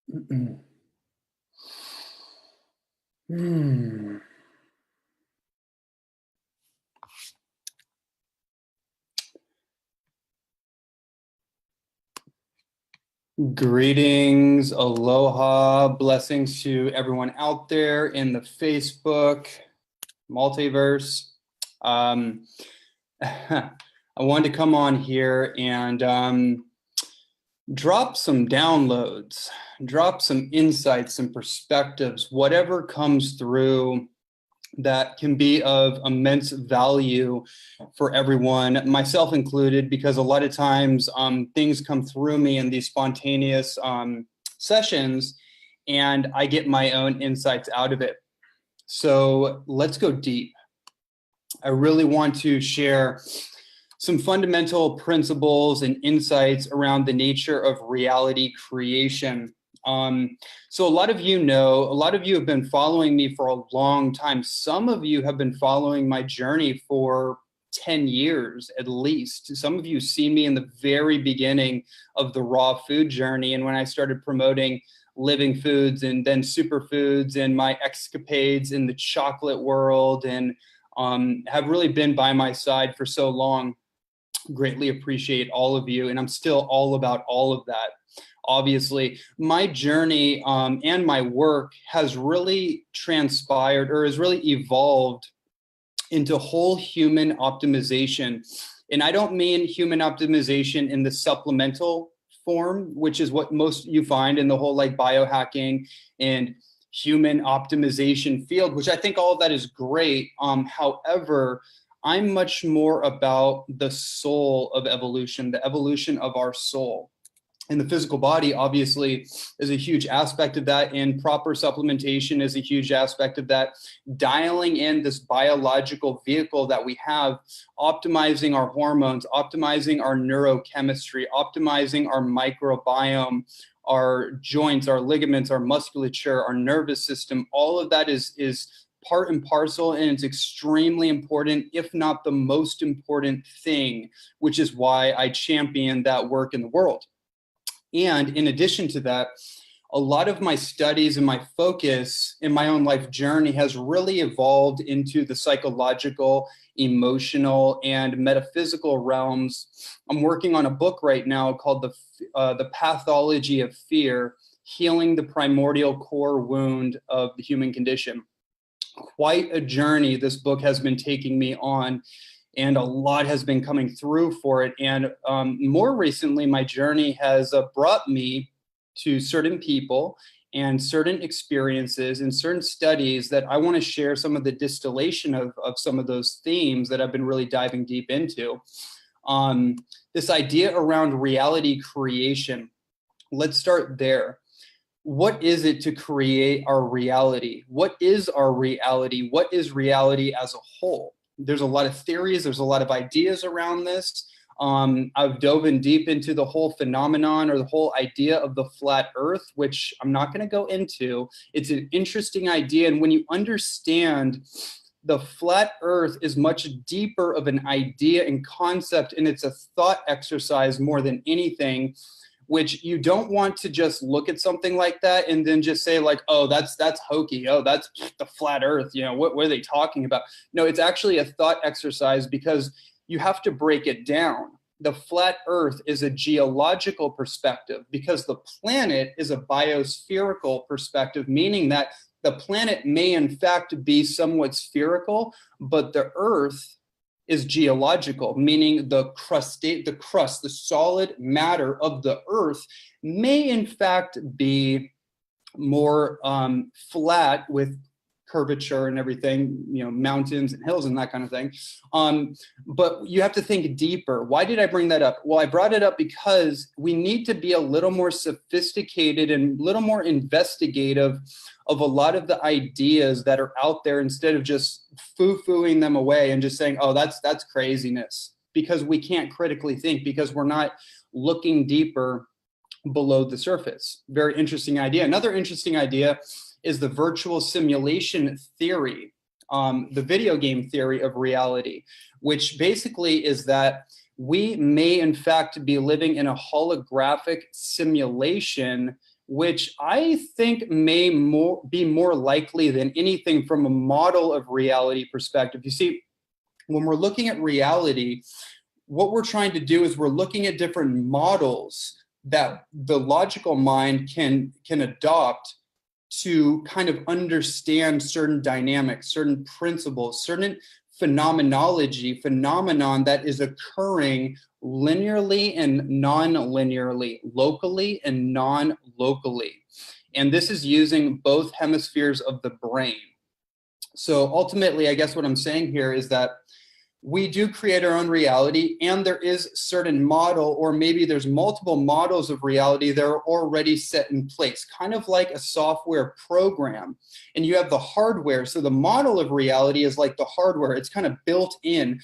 Hmm. Greetings, aloha, blessings to everyone out there in the Facebook multiverse. I wanted to come on here and drop some downloads, drop some insights, some perspectives, whatever comes through that can be of immense value for everyone, myself included, because a lot of times things come through me in these spontaneous sessions and I get my own insights out of it. So let's go deep. I really want to share some fundamental principles and insights around the nature of reality creation. So a lot of you have been following me for a long time. Some of you have been following my journey for 10 years at least. Some of you see me in the very beginning of the raw food journey. And when I started promoting living foods and then superfoods and my escapades in the chocolate world, and have really been by my side for so long. Greatly appreciate all of you, and I'm still all about all of that. Obviously, my journey and my work has really transpired or has really evolved into whole human optimization. And I don't mean human optimization in the supplemental form, which is what most you find in the whole like biohacking and human optimization field, which I think all of that is great. However, I'm much more about the soul of evolution, the evolution of our soul. And the physical body obviously is a huge aspect of that, and proper supplementation is a huge aspect of that. Dialing in this biological vehicle that we have, optimizing our hormones, optimizing our neurochemistry, optimizing our microbiome, our joints, our ligaments, our musculature, our nervous system, all of that is part and parcel, and it's extremely important, if not the most important thing, which is why I champion that work in the world. And in addition to that, a lot of my studies and my focus in my own life journey has really evolved into the psychological, emotional, and metaphysical realms. I'm working on a book right now called The Pathology of Fear, Healing the Primordial Core Wound of the Human Condition. Quite a journey this book has been taking me on, and a lot has been coming through for it. And more recently, my journey has brought me to certain people and certain experiences and certain studies that I want to share some of the distillation of some of those themes that I've been really diving deep into. This idea around reality creation. Let's start there. What is it to create our reality? What is our reality? What is reality as a whole? There's a lot of theories. There's a lot of ideas around this. I've dove in deep into the whole phenomenon or the whole idea of the flat earth, which I'm not going to go into. It's an interesting idea. And when you understand the flat earth is much deeper of an idea and concept, and it's a thought exercise more than anything, which you don't want to just look at something like that and then just say like, oh, that's hokey. Oh, that's the flat earth. You know, what are they talking about? No, it's actually a thought exercise because you have to break it down. The flat earth is a geological perspective because the planet is a biospherical perspective, meaning that the planet may in fact be somewhat spherical, but the earth is geological, meaning the crust, the solid matter of the earth may in fact be more flat with curvature and everything, you know, mountains and hills and that kind of thing. But you have to think deeper. Why did I bring that up? Well, I brought it up because we need to be a little more sophisticated and a little more investigative of a lot of the ideas that are out there instead of just foo-fooing them away and just saying, oh, that's craziness, because we can't critically think because we're not looking deeper below the surface. Very interesting idea. Another interesting idea is the virtual simulation theory, the video game theory of reality, which basically is that we may in fact be living in a holographic simulation which I think may be more likely than anything from a model of reality perspective. You see, when we're looking at reality, what we're trying to do is we're looking at different models that the logical mind can adopt to kind of understand certain dynamics, certain principles, certain phenomenon that is occurring linearly and non-linearly, locally and non-locally. And this is using both hemispheres of the brain. So ultimately, I guess what I'm saying here is that we do create our own reality, and there is a certain model, or maybe there's multiple models of reality that are already set in place, kind of like a software program. And you have the hardware. So the model of reality is like the hardware. It's kind of built in.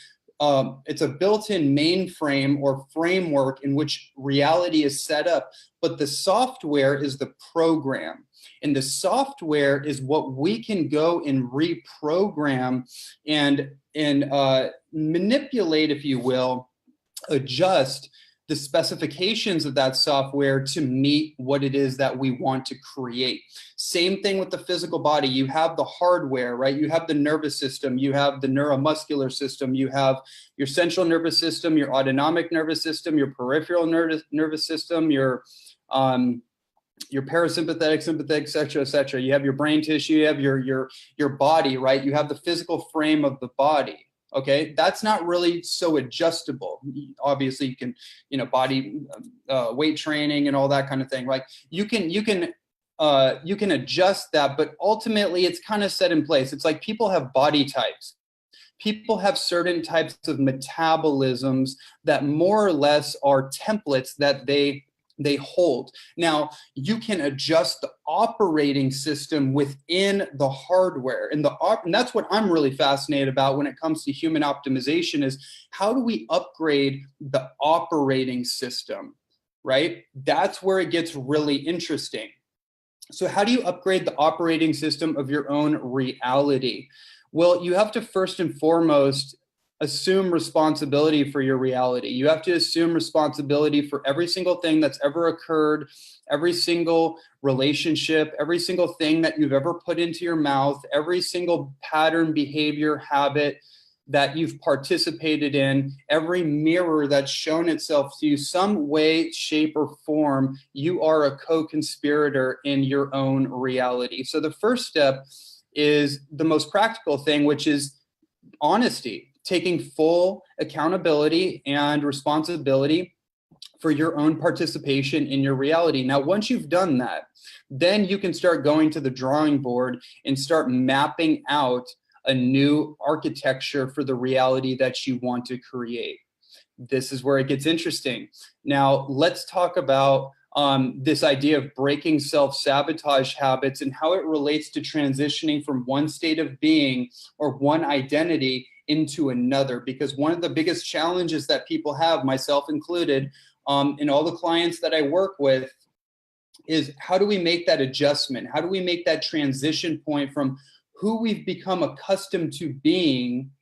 It's a built-in mainframe or framework in which reality is set up, but the software is the program. And the software is what we can go and reprogram and manipulate, if you will, adjust the specifications of that software to meet what it is that we want to create. Same thing with the physical body. You have the hardware, right? You have the nervous system, you have the neuromuscular system, you have your central nervous system, your autonomic nervous system, your peripheral nervous system, your parasympathetic, sympathetic, et cetera. You have your brain tissue, you have your body, right? You have the physical frame of the body. Okay, that's not really so adjustable. Obviously, you can, body weight training and all that kind of thing. Like you can adjust that, but ultimately, it's kind of set in place. It's like people have body types. People have certain types of metabolisms that more or less are templates that they hold. Now, you can adjust the operating system within the hardware. And that's what I'm really fascinated about when it comes to human optimization is how do we upgrade the operating system, right? That's where it gets really interesting. So how do you upgrade the operating system of your own reality? Well, you have to first and foremost assume responsibility for your reality. You have to assume responsibility for every single thing that's ever occurred, every single relationship, every single thing that you've ever put into your mouth, every single pattern, behavior, habit that you've participated in, every mirror that's shown itself to you, some way, shape, or form, you are a co-conspirator in your own reality. So the first step is the most practical thing, which is honesty. Taking full accountability and responsibility for your own participation in your reality. Now, once you've done that, then you can start going to the drawing board and start mapping out a new architecture for the reality that you want to create. This is where it gets interesting. Now, let's talk about this idea of breaking self-sabotage habits and how it relates to transitioning from one state of being or one identity into another, because one of the biggest challenges that people have, myself included, and all the clients that I work with, is how do we make that adjustment? How do we make that transition point from who we've become accustomed to being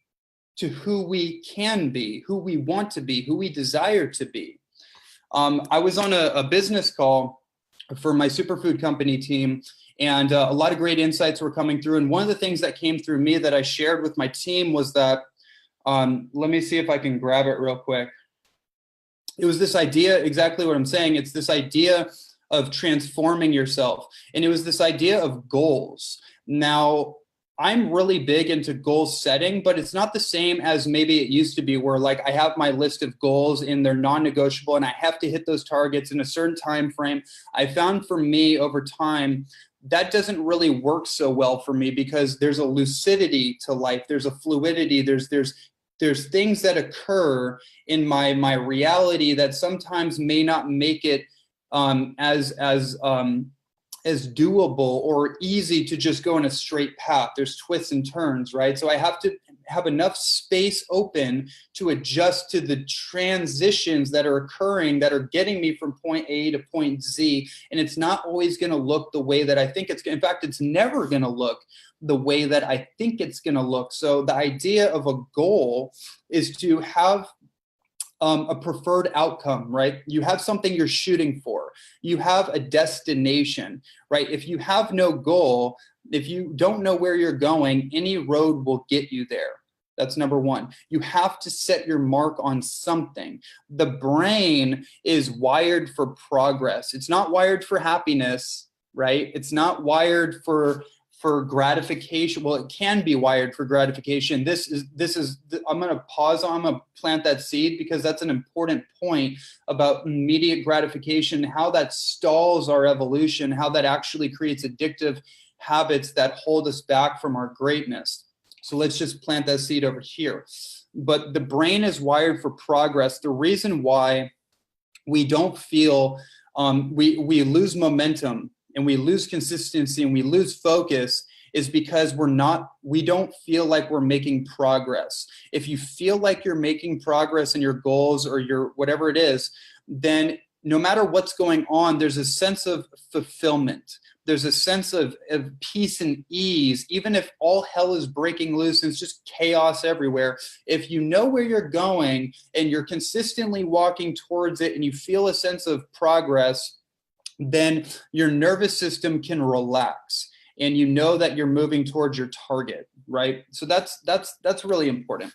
to who we can be, who we want to be, who we desire to be? I was on a business call for my superfood company team, and a lot of great insights were coming through. And one of the things that came through me that I shared with my team was that, let me see if I can grab it real quick. It was this idea, exactly what I'm saying. It's this idea of transforming yourself. And it was this idea of goals. Now, I'm really big into goal setting, but it's not the same as maybe it used to be where like I have my list of goals and they're non-negotiable and I have to hit those targets in a certain time frame. I found for me over time, that doesn't really work so well for me because there's a lucidity to life. There's a fluidity. There's things that occur in my reality that sometimes may not make it as doable or easy to just go in a straight path. There's twists and turns, right? So I have to have enough space open to adjust to the transitions that are occurring that are getting me from point A to point Z. And it's not always going to look the way that I think it's going to. In fact, it's never going to look the way that I think it's going to look. So the idea of a goal is to have a preferred outcome, right? You have something you're shooting for. You have a destination, right? If you have no goal, if you don't know where you're going, any road will get you there. That's number one. You have to set your mark on something. The brain is wired for progress. It's not wired for happiness, right? It's not wired for gratification. Well, it can be wired for gratification. I'm going to pause on, I'm going to plant that seed because that's an important point about immediate gratification, how that stalls our evolution, how that actually creates addictive habits that hold us back from our greatness. So let's just plant that seed over here. But the brain is wired for progress. The reason why we don't feel, we lose momentum and we lose consistency and we lose focus is because we don't feel like we're making progress. If you feel like you're making progress in your goals or your whatever it is, then no matter what's going on, there's a sense of fulfillment. There's a sense of peace and ease, even if all hell is breaking loose and it's just chaos everywhere. If you know where you're going and you're consistently walking towards it and you feel a sense of progress, then your nervous system can relax and you know that you're moving towards your target, right? So that's really important.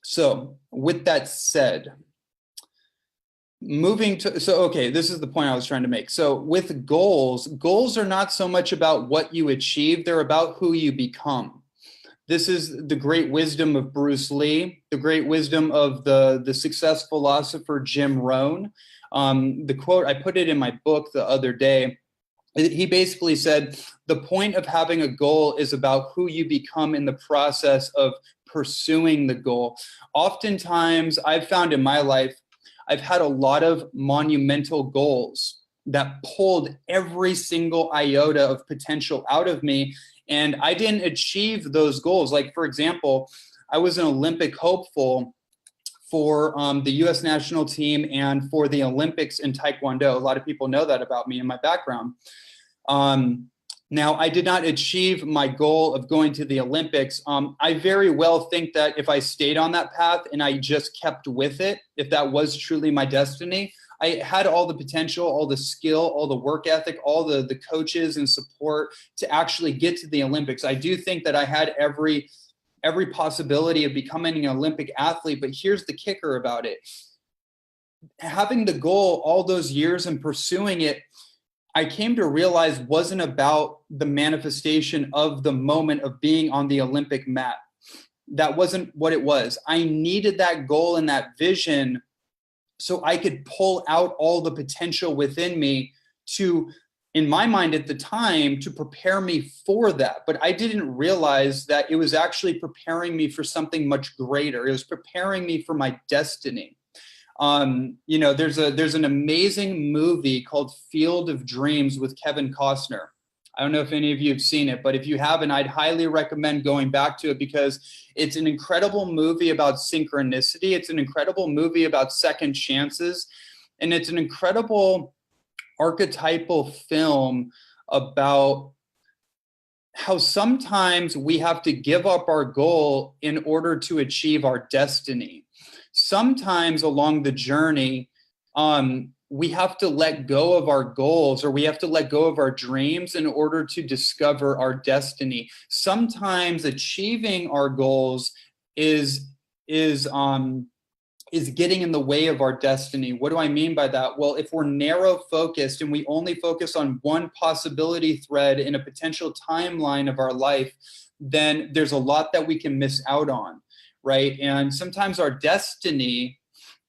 So with that said, okay, this is the point I was trying to make. So with goals are not so much about what you achieve, they're about who you become. This is the great wisdom of Bruce Lee, the great wisdom of the success philosopher Jim Rohn. The quote, I put it in my book the other day. He basically said, the point of having a goal is about who you become in the process of pursuing the goal. Oftentimes, I've found in my life, I've had a lot of monumental goals that pulled every single iota of potential out of me, and I didn't achieve those goals. Like, for example, I was an Olympic hopeful for the U.S. national team and for the Olympics in Taekwondo. A lot of people know that about me and my background. Now, I did not achieve my goal of going to the Olympics. I very well think that if I stayed on that path and I just kept with it, if that was truly my destiny, I had all the potential, all the skill, all the work ethic, all the coaches and support to actually get to the Olympics. I do think that I had every possibility of becoming an Olympic athlete, but here's the kicker about it. Having the goal all those years and pursuing it, I came to realize wasn't about the manifestation of the moment of being on the Olympic mat. That wasn't what it was. I needed that goal and that vision so I could pull out all the potential within me to, in my mind at the time, to prepare me for that. But I didn't realize that it was actually preparing me for something much greater. It was preparing me for my destiny. There's an amazing movie called Field of Dreams with Kevin Costner. I don't know if any of you have seen it, but if you haven't, I'd highly recommend going back to it because it's an incredible movie about synchronicity. It's an incredible movie about second chances. And it's an incredible archetypal film about how sometimes we have to give up our goal in order to achieve our destiny. Sometimes along the journey, we have to let go of our goals or we have to let go of our dreams in order to discover our destiny. Sometimes achieving our goals is getting in the way of our destiny. What do I mean by that? Well, if we're narrow focused and we only focus on one possibility thread in a potential timeline of our life, then there's a lot that we can miss out on. Right? And sometimes our destiny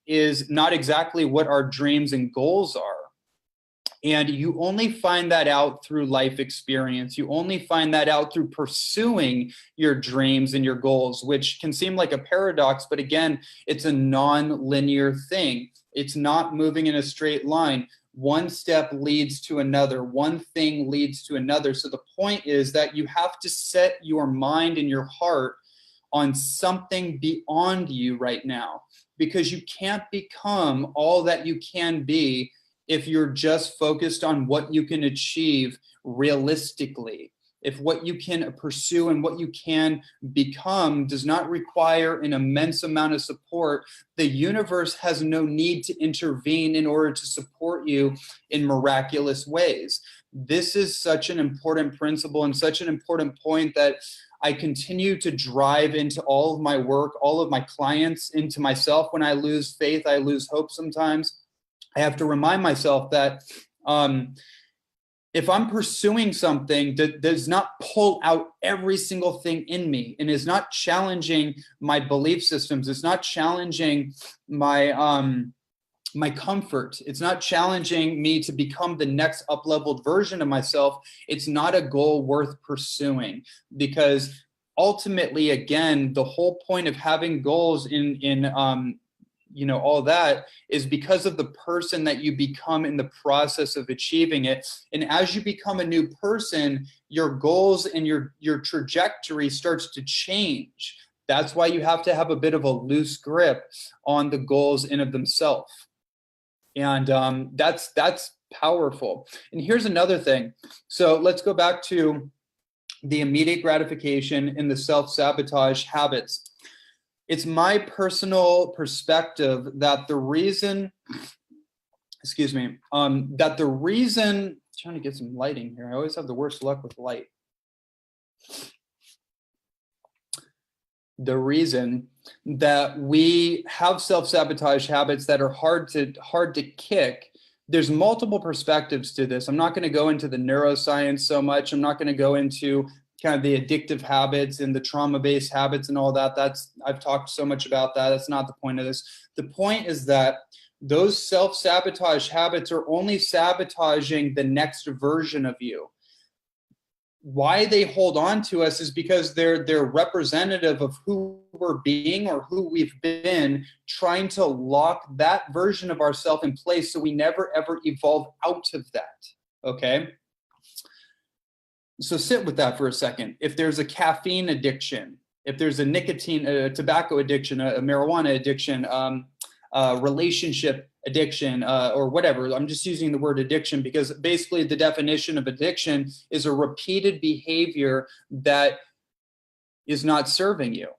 is not exactly what our dreams and goals are. And you only find that out through life experience. You only find that out through pursuing your dreams and your goals, which can seem like a paradox, but again, it's a non-linear thing. It's not moving in a straight line. One step leads to another. One thing leads to another. So the point is that you have to set your mind and your heart on something beyond you right now, because you can't become all that you can be if you're just focused on what you can achieve realistically. if what you can pursue and what you can become does not require an immense amount of support, the universe has no need to intervene in order to support you in miraculous ways. This is such an important principle and such an important point that I continue to drive into all of my work, all of my clients, into myself. When I lose faith, I lose hope sometimes. I have to remind myself that if I'm pursuing something that does not pull out every single thing in me and is not challenging my belief systems, it's not challenging my comfort, it's not challenging me to become the next up-leveled version of myself, it's not a goal worth pursuing. Because ultimately, again, the whole point of having goals in all that is because of the person that you become in the process of achieving it. And as you become a new person, your goals and your trajectory starts to change. That's why you have to have a bit of a loose grip on the goals in of themselves. And that's powerful. And here's another thing. So let's go back to the immediate gratification and the self-sabotage habits. It's my personal perspective that the reason, trying to get some lighting here. I always have the worst luck with light. The reason that we have self-sabotage habits that are hard to kick, there's multiple perspectives to this. I'm not going to go into the neuroscience so much. I'm not going to go into kind of the addictive habits and the trauma-based habits and all that. I've talked so much about that. That's not the point of this. The point is that those self-sabotage habits are only sabotaging the next version of you. Why they hold on to us is because they're representative of who we're being or who we've been, trying to lock that version of ourselves in place so we never ever evolve out of that. Okay? So sit with that for a second. If there's a caffeine addiction, if there's a tobacco addiction, a marijuana addiction, relationship addiction, or whatever, I'm just using the word addiction because basically the definition of addiction is a repeated behavior that is not serving you.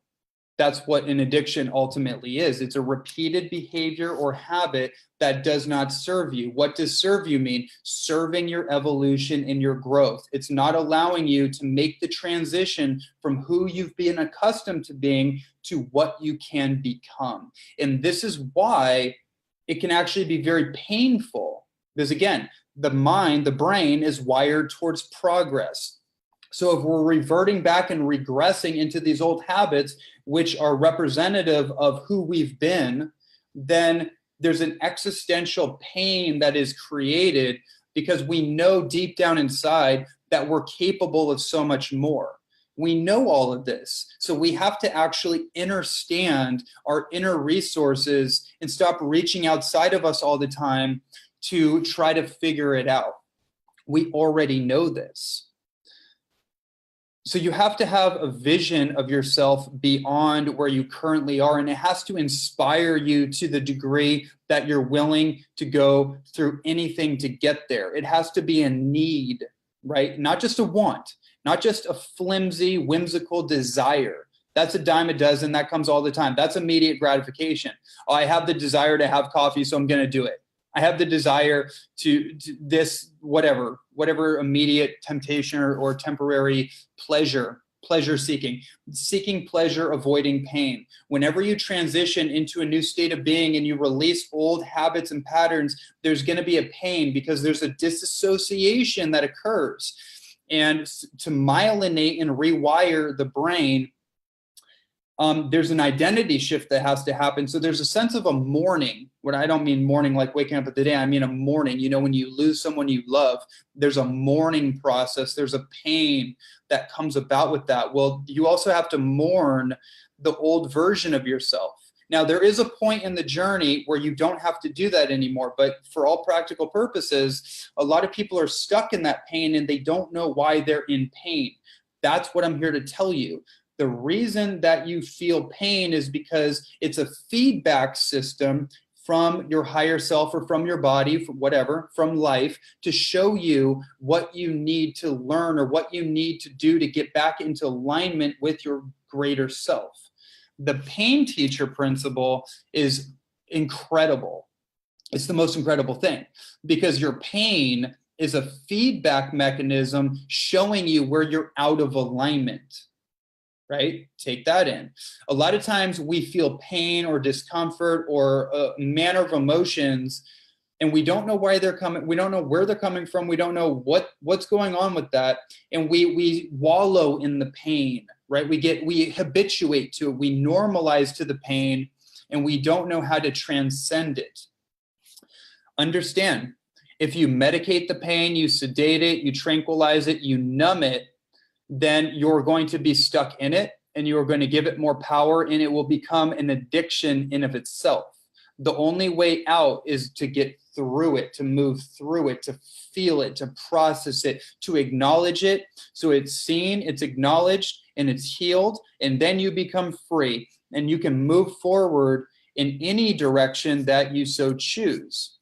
That's what an addiction ultimately is. It's a repeated behavior or habit that does not serve you. What does serve you mean? Serving your evolution and your growth. It's not allowing you to make the transition from who you've been accustomed to being to what you can become. And this is why it can actually be very painful. Because again, the mind, the brain is wired towards progress. So if we're reverting back and regressing into these old habits, which are representative of who we've been, then there's an existential pain that is created because we know deep down inside that we're capable of so much more. We know all of this. So we have to actually understand our inner resources and stop reaching outside of us all the time to try to figure it out. We already know this. So you have to have a vision of yourself beyond where you currently are, and it has to inspire you to the degree that you're willing to go through anything to get there. It has to be a need, right? Not just a want, not just a flimsy, whimsical desire. That's a dime a dozen. That comes all the time. That's immediate gratification. Oh, I have the desire to have coffee, so I'm going to do it. I have the desire to this, whatever immediate temptation or temporary pleasure seeking pleasure, avoiding pain. Whenever you transition into a new state of being and you release old habits and patterns, there's going to be a pain because there's a disassociation that occurs. And to myelinate and rewire the brain, there's an identity shift that has to happen. So there's a sense of a mourning. What I don't mean mourning like waking up at the day. I mean a mourning. You know, when you lose someone you love, there's a mourning process. There's a pain that comes about with that. Well, you also have to mourn the old version of yourself. Now, there is a point in the journey where you don't have to do that anymore. But for all practical purposes, a lot of people are stuck in that pain and they don't know why they're in pain. That's what I'm here to tell you. The reason that you feel pain is because it's a feedback system from your higher self or from your body, from whatever, from life, to show you what you need to learn or what you need to do to get back into alignment with your greater self. The pain teacher principle is incredible. It's the most incredible thing, because your pain is a feedback mechanism showing you where you're out of alignment. Right? Take that in. A lot of times we feel pain or discomfort or a manner of emotions, and we don't know why they're coming. We don't know where they're coming from. We don't know what's going on with that. And we wallow in the pain, right? We habituate to it. We normalize to the pain, and we don't know how to transcend it. Understand, if you medicate the pain, you sedate it, you tranquilize it, you numb it, then you're going to be stuck in it, and you're going to give it more power, and it will become an addiction in of itself. The only way out is to get through it, to move through it, to feel it, to process it, to acknowledge it. So it's seen, it's acknowledged, and it's healed, and then you become free, and you can move forward in any direction that you so choose.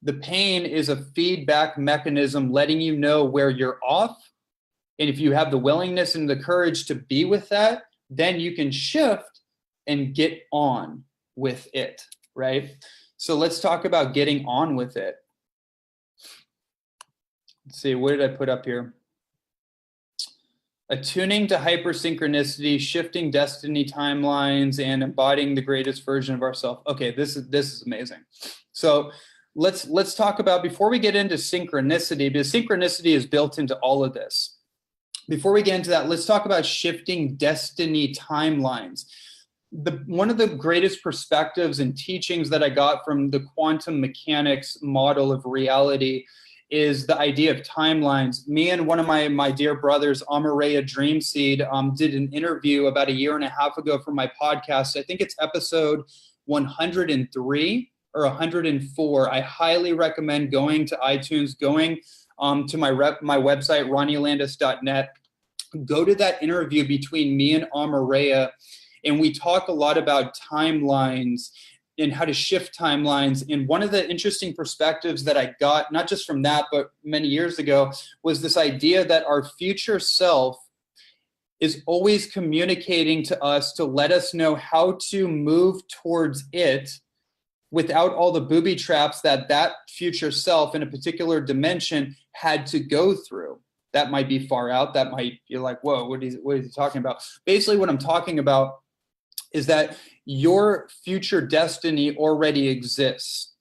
The pain is a feedback mechanism letting you know where you're off. And if you have the willingness and the courage to be with that, then you can shift and get on with it, right? So let's talk about getting on with it. Let's see, what did I put up here? Attuning to hypersynchronicity, shifting destiny timelines, and embodying the greatest version of ourselves. Okay, this is amazing. So let's talk about, before we get into synchronicity, because synchronicity is built into all of this. Before we get into that, let's talk about shifting destiny timelines. One of the greatest perspectives and teachings that I got from the quantum mechanics model of reality is the idea of timelines. Me and one of my dear brothers, Amareya Dreamseed, did an interview about 1.5 years ago for my podcast. I think it's episode 103 or 104. I highly recommend going to iTunes, going to my website, ronnielandis.net. Go to that interview between me and Amareya, and we talk a lot about timelines and how to shift timelines. And one of the interesting perspectives that I got, not just from that, but many years ago, was this idea that our future self is always communicating to us to let us know how to move towards it without all the booby traps that future self in a particular dimension had to go through. That might be far out. That might be like, whoa, what is he talking about? Basically, what I'm talking about is that your future destiny already exists.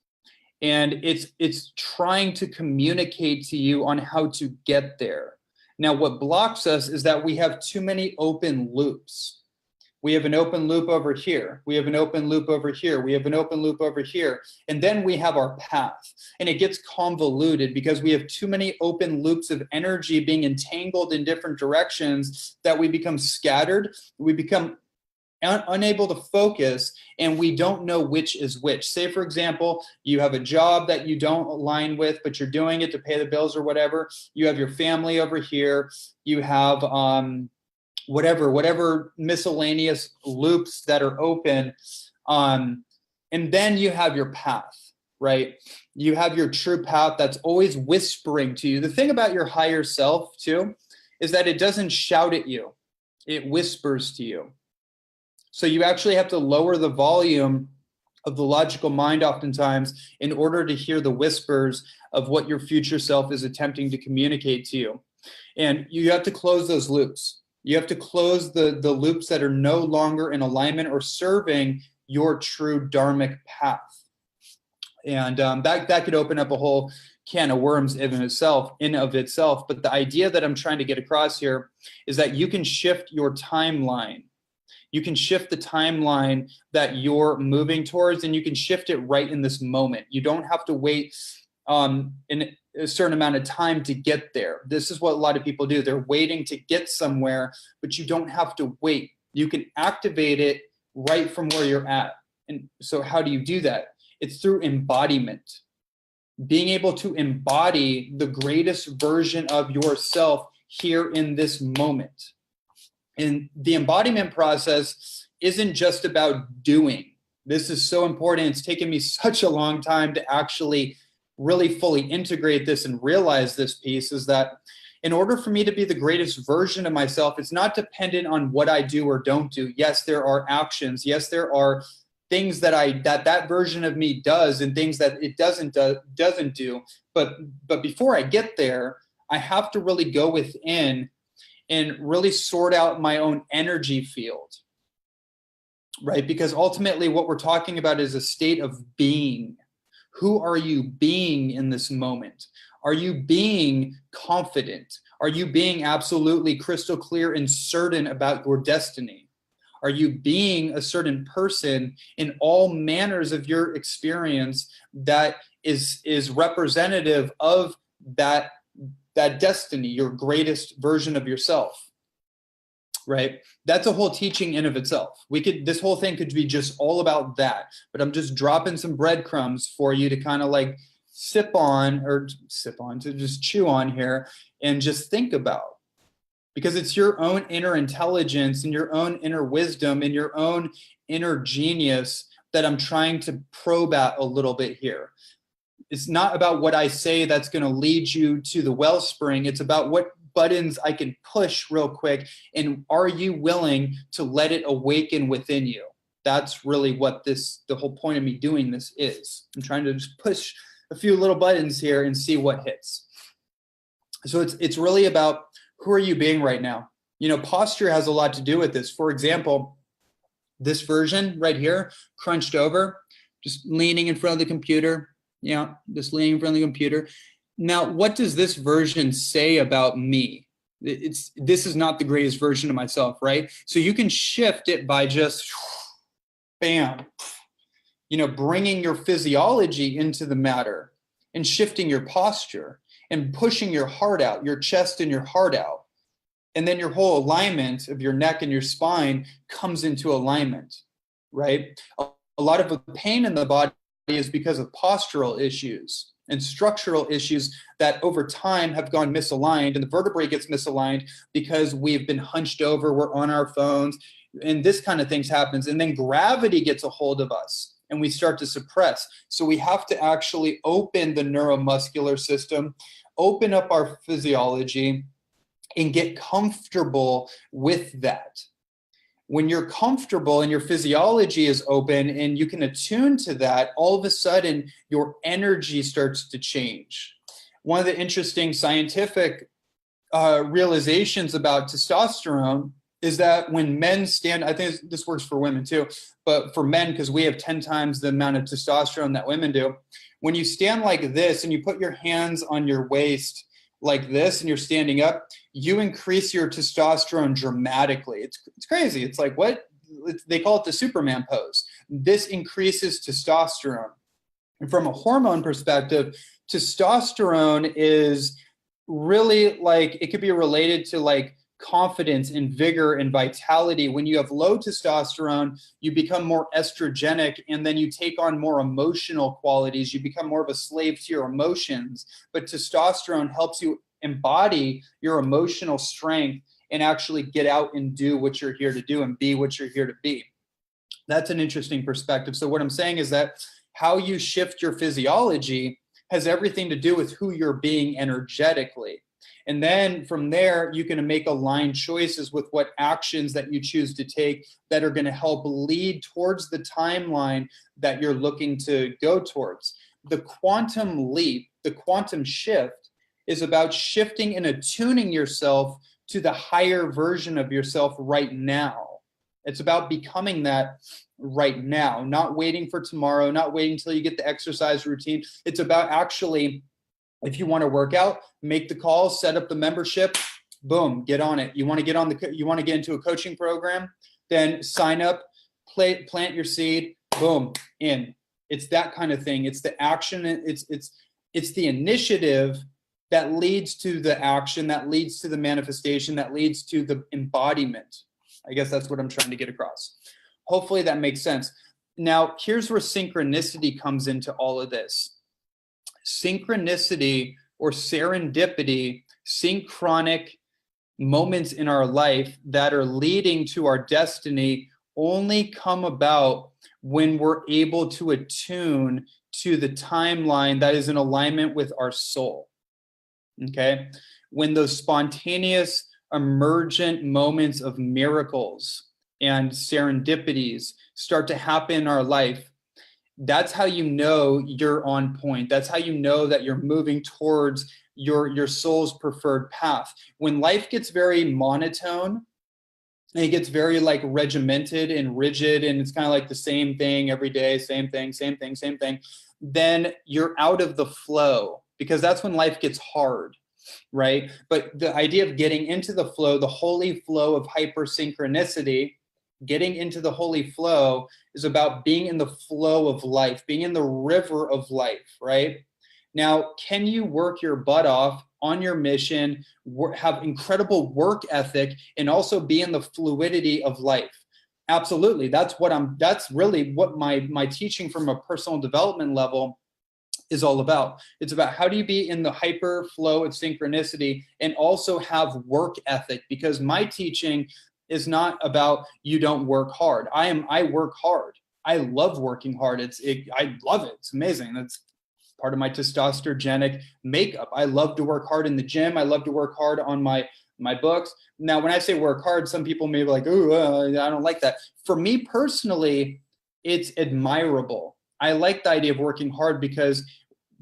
And it's trying to communicate to you on how to get there. Now, what blocks us is that we have too many open loops. We have an open loop over here. We have an open loop over here. We have an open loop over here. And then we have our path. And it gets convoluted because we have too many open loops of energy being entangled in different directions that we become scattered. We become unable to focus, and we don't know which is which. Say, for example, you have a job that you don't align with, but you're doing it to pay the bills or whatever. You have your family over here. You have whatever miscellaneous loops that are open. And then you have your path, right? You have your true path that's always whispering to you. The thing about your higher self too, is that it doesn't shout at you. It whispers to you. So you actually have to lower the volume of the logical mind oftentimes in order to hear the whispers of what your future self is attempting to communicate to you. And you have to close those loops. You have to close the loops that are no longer in alignment or serving your true dharmic path. And that could open up a whole can of worms in of itself. But the idea that I'm trying to get across here is that you can shift your timeline. You can shift the timeline that you're moving towards, and you can shift it right in this moment. You don't have to wait in a certain amount of time to get there. This is what a lot of people do. They're waiting to get somewhere, but you don't have to wait. You can activate it right from where you're at. And so how do you do that? It's through embodiment. Being able to embody the greatest version of yourself here in this moment. And the embodiment process isn't just about doing. This is so important. It's taken me such a long time to actually really fully integrate this and realize this piece, is that in order for me to be the greatest version of myself, it's not dependent on what I do or don't do. Yes, there are actions. Yes, there are things that that version of me does and things that it doesn't do. But before I get there, I have to really go within and really sort out my own energy field, right? Because ultimately what we're talking about is a state of being. Who are you being in this moment? Are you being confident? Are you being absolutely crystal clear and certain about your destiny? Are you being a certain person in all manners of your experience that is representative of that destiny, your greatest version of yourself, right? That's a whole teaching in of itself. This whole thing could be just all about that, but I'm just dropping some breadcrumbs for you to kind of like to just chew on here and just think about. Because it's your own inner intelligence and your own inner wisdom and your own inner genius that I'm trying to probe at a little bit here. It's not about what I say that's going to lead you to the wellspring. It's about what buttons I can push real quick. And are you willing to let it awaken within you? That's really what the whole point of me doing this is. I'm trying to just push a few little buttons here and see what hits. So it's really about, who are you being right now? You know, posture has a lot to do with this. For example, this version right here, crunched over, just leaning in front of the computer. Yeah, just leaning in front of the computer. Now, what does this version say about me? This is not the greatest version of myself, right? So you can shift it by just, bam, you know, bringing your physiology into the matter and shifting your posture and pushing your heart out, your chest and your heart out. And then your whole alignment of your neck and your spine comes into alignment, right? A lot of the pain in the body is because of postural issues and structural issues that over time have gone misaligned, and the vertebrae gets misaligned because we've been hunched over, we're on our phones, and this kind of things happens. And then gravity gets a hold of us and we start to suppress. So we have to actually open the neuromuscular system, open up our physiology, and get comfortable with that. When you're comfortable and your physiology is open and you can attune to that, all of a sudden your energy starts to change. One of the interesting scientific realizations about testosterone is that when men stand, I think this works for women too, but for men, because we have 10 times the amount of testosterone that women do, when you stand like this and you put your hands on your waist like this and you're standing up, you increase your testosterone dramatically. It's crazy. It's like, what? They call it the Superman pose. This increases testosterone. And from a hormone perspective, testosterone is really like, it could be related to like confidence and vigor and vitality. When you have low testosterone, you become more estrogenic, and then you take on more emotional qualities. You become more of a slave to your emotions. But testosterone helps you embody your emotional strength and actually get out and do what you're here to do and be what you're here to be. That's an interesting perspective. So what I'm saying is that how you shift your physiology has everything to do with who you're being energetically. And then from there, you can make aligned choices with what actions that you choose to take that are going to help lead towards the timeline that you're looking to go towards. The quantum leap, the quantum shift, is about shifting and attuning yourself to the higher version of yourself right now. It's about becoming that right now, not waiting for tomorrow, not waiting until you get the exercise routine. It's about actually, if you want to work out, make the call, set up the membership, boom, get on it. You want to get into a coaching program, then sign up, plant your seed, boom, in. It's that kind of thing. It's the action. It's the initiative that leads to the action, that leads to the manifestation, that leads to the embodiment. I guess that's what I'm trying to get across. Hopefully that makes sense. Now, here's where synchronicity comes into all of this. Synchronicity or serendipity, synchronic moments in our life that are leading to our destiny only come about when we're able to attune to the timeline that is in alignment with our soul. Okay? When those spontaneous, emergent moments of miracles and serendipities start to happen in our life, that's how you know you're on point. That's how you know that you're moving towards your soul's preferred path. When life gets very monotone, and it gets very like regimented and rigid, and it's kind of like the same thing every day, same thing, then you're out of the flow, because that's when life gets hard, right? But the idea of getting into the flow, the holy flow of hypersynchronicity, getting into the holy flow is about being in the flow of life, being in the river of life, right? Now, can you work your butt off on your mission, have incredible work ethic, and also be in the fluidity of life? Absolutely. That's really what my teaching from a personal development level is all about. It's about how do you be in the hyper flow of synchronicity and also have work ethic, because my teaching is not about you don't work hard. I work hard. I love working hard. I love it. It's amazing. That's part of my testosterogenic makeup. I love to work hard in the gym. I love to work hard on my books. Now, when I say work hard, some people may be like, "Ooh, I don't like that." For me personally, it's admirable. I like the idea of working hard, because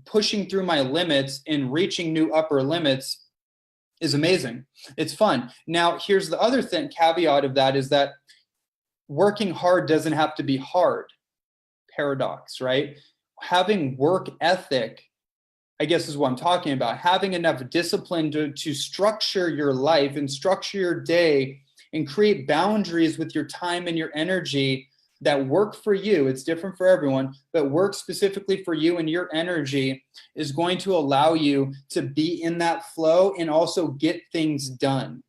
pushing through my limits and reaching new upper limits is amazing. It's fun. Now, here's the other caveat of that is that working hard doesn't have to be hard. Paradox, right? Having work ethic, I guess, is what I'm talking about. Having enough discipline to structure your life and structure your day and create boundaries with your time and your energy that work for you. It's different for everyone, but work specifically for you and your energy is going to allow you to be in that flow and also get things done,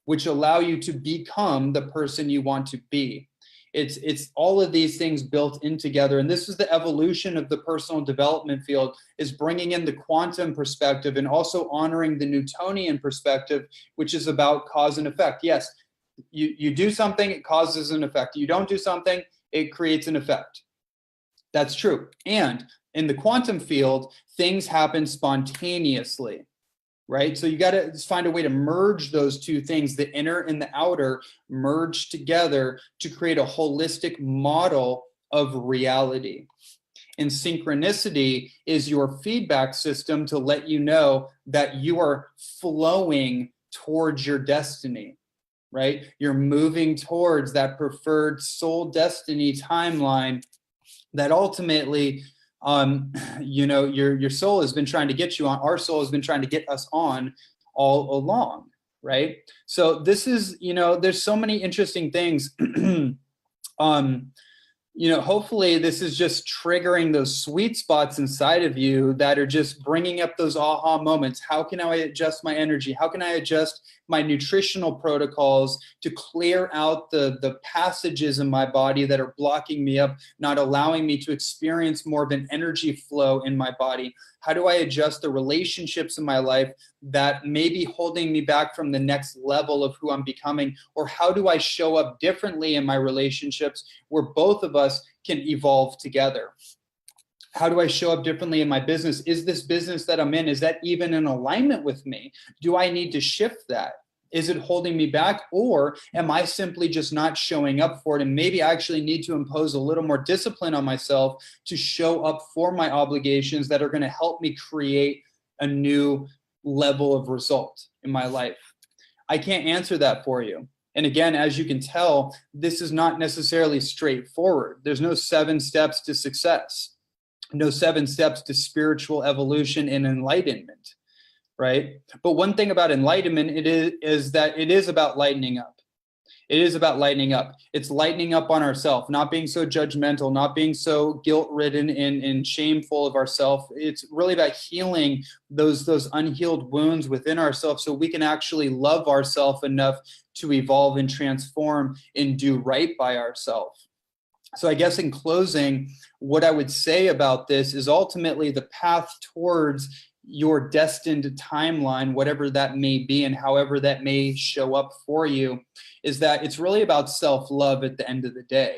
which allow you to become the person you want to be. It's all of these things built in together. And this is the evolution of the personal development field, is bringing in the quantum perspective and also honoring the Newtonian perspective, which is about cause and effect. Yes, you do something, it causes an effect. You don't do something, it creates an effect. That's true. And in the quantum field, things happen spontaneously. Right? So you got to find a way to merge those two things, the inner and the outer, merge together to create a holistic model of reality. And synchronicity is your feedback system to let you know that you are flowing towards your destiny, right? You're moving towards that preferred soul destiny timeline that ultimately your soul has been trying to get you on. Our soul has been trying to get us on all along, right? So this is, there's so many interesting things. Hopefully this is just triggering those sweet spots inside of you that are just bringing up those aha moments. How can I adjust my energy? How can I adjust my nutritional protocols to clear out the passages in my body that are blocking me up, not allowing me to experience more of an energy flow in my body? How do I adjust the relationships in my life that may be holding me back from the next level of who I'm becoming? Or how do I show up differently in my relationships where both of us can evolve together? How do I show up differently in my business? Is this business that I'm in, is that even in alignment with me? Do I need to shift that? Is it holding me back, or am I simply just not showing up for it? And maybe I actually need to impose a little more discipline on myself to show up for my obligations that are going to help me create a new level of result in my life. I can't answer that for you. And again, as you can tell, this is not necessarily straightforward. There's no 7 steps to success, no 7 steps to spiritual evolution and enlightenment. Right? But one thing about enlightenment is that it is about lightening up. It is about lightening up. It's lightening up on ourselves, not being so judgmental, not being so guilt-ridden and shameful of ourselves. It's really about healing those unhealed wounds within ourselves so we can actually love ourselves enough to evolve and transform and do right by ourselves. So I guess in closing, what I would say about this is ultimately the path towards your destined timeline, whatever that may be and however that may show up for you, is that it's really about self-love at the end of the day,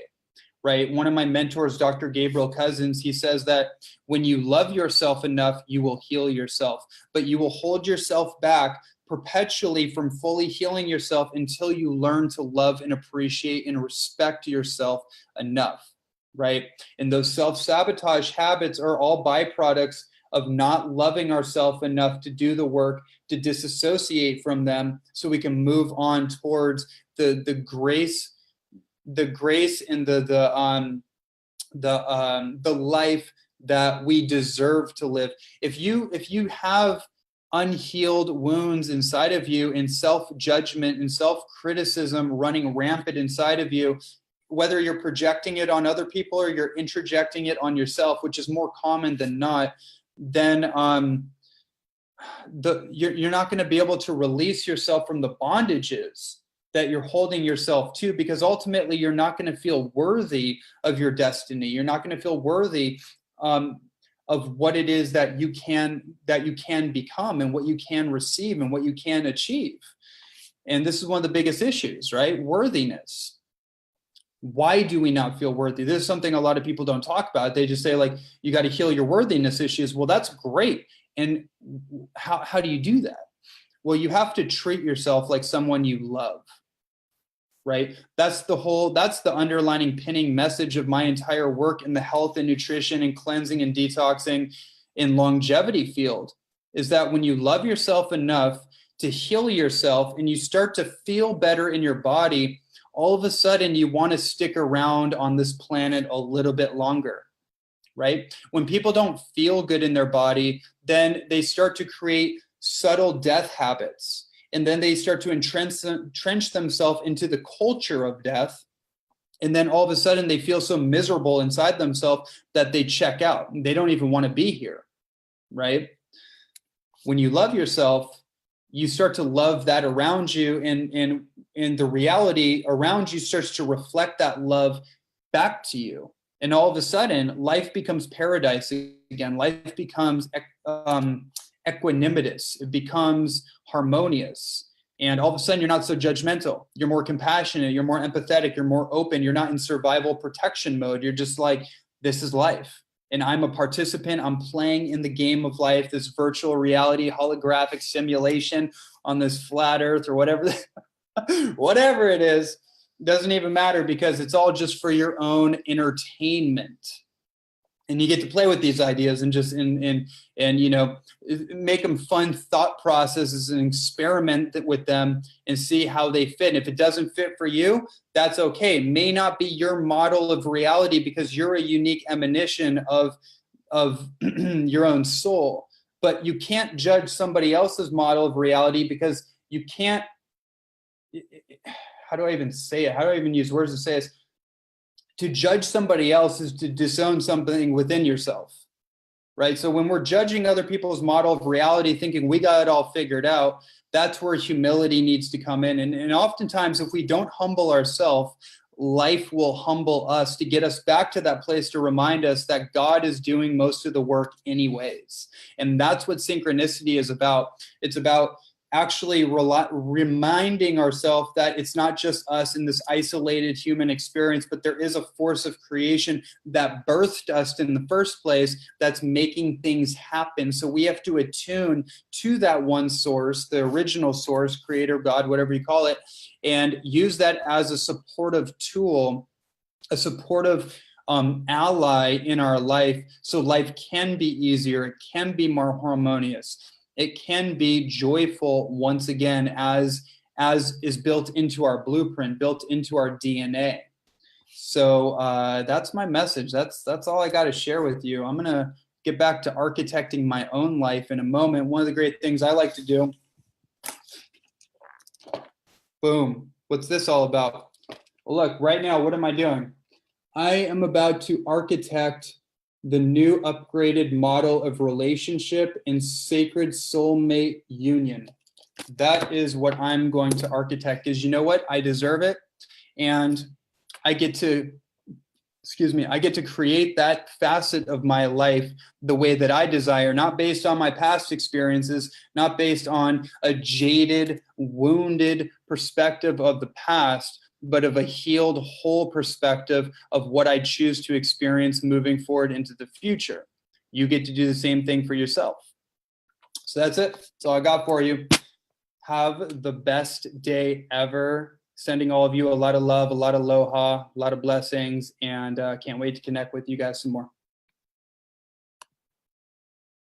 right? One of my mentors, Dr. Gabriel Cousins, he says that when you love yourself enough, you will heal yourself, but you will hold yourself back perpetually from fully healing yourself until you learn to love and appreciate and respect yourself enough, right? And those self-sabotage habits are all byproducts of not loving ourselves enough to do the work to disassociate from them so we can move on towards the grace and the life that we deserve to live. If you have unhealed wounds inside of you and self-judgment and self-criticism running rampant inside of you, whether you're projecting it on other people or you're interjecting it on yourself, which is more common than not, then you're not going to be able to release yourself from the bondages that you're holding yourself to, because ultimately you're not going to feel worthy of your destiny. You're not going to feel worthy of what it is that you can become and what you can receive and what you can achieve. And this is one of the biggest issues, right? Worthiness. Why do we not feel worthy? This is something a lot of people don't talk about. They just say, like, you got to heal your worthiness issues. Well, that's great. And how do you do that? Well, you have to treat yourself like someone you love, right? That's the underlining pinning message of my entire work in the health and nutrition and cleansing and detoxing in longevity field, is that when you love yourself enough to heal yourself and you start to feel better in your body, all of a sudden you want to stick around on this planet a little bit longer, right? When people don't feel good in their body, then they start to create subtle death habits. And then they start to entrench themselves into the culture of death. And then all of a sudden they feel so miserable inside themselves that they check out. They don't even want to be here, right? When you love yourself, you start to love that around you, and the reality around you starts to reflect that love back to you. And all of a sudden, life becomes paradise again. Life becomes equanimitous. It becomes harmonious. And all of a sudden, you're not so judgmental. You're more compassionate. You're more empathetic. You're more open. You're not in survival protection mode. You're just like, this is life. And I'm a participant. I'm playing in the game of life, this virtual reality, holographic simulation on this flat earth or whatever, whatever it is, doesn't even matter, because it's all just for your own entertainment. And you get to play with these ideas and just and you know, make them fun thought processes and experiment with them and see how they fit. And if it doesn't fit for you, that's okay. It may not be your model of reality because you're a unique emanation of your own soul. But you can't judge somebody else's model of reality, because you can't. How do I even say it? How do I even use words to say this? To judge somebody else is to disown something within yourself, right? So when we're judging other people's model of reality, thinking we got it all figured out, that's where humility needs to come in. And oftentimes, if we don't humble ourselves, life will humble us to get us back to that place, to remind us that God is doing most of the work anyways. And that's what synchronicity is about. It's about actually reminding ourselves that it's not just us in this isolated human experience, but there is a force of creation that birthed us in the first place that's making things happen. So we have to attune to that one source, the original source, creator, God, whatever you call it, and use that as a supportive tool, a supportive ally in our life, so life can be easier, it can be more harmonious. It can be joyful once again, as is built into our blueprint, built into our DNA. So that's my message. That's all I got to share with you. I'm gonna get back to architecting my own life in a moment. One of the great things I like to do. Boom. What's this all about? Well, look, right now, what am I doing? I am about to architect the new upgraded model of relationship and sacred soulmate union. That is what I'm going to architect, because you know what? I deserve it. And I get to create that facet of my life the way that I desire, not based on my past experiences, not based on a jaded, wounded perspective of the past, but of a healed, whole perspective of what I choose to experience moving forward into the future. You get to do the same thing for yourself. So that's it. That's all I got for you. Have the best day ever. Sending all of you a lot of love, a lot of aloha, a lot of blessings, and can't wait to connect with you guys some more.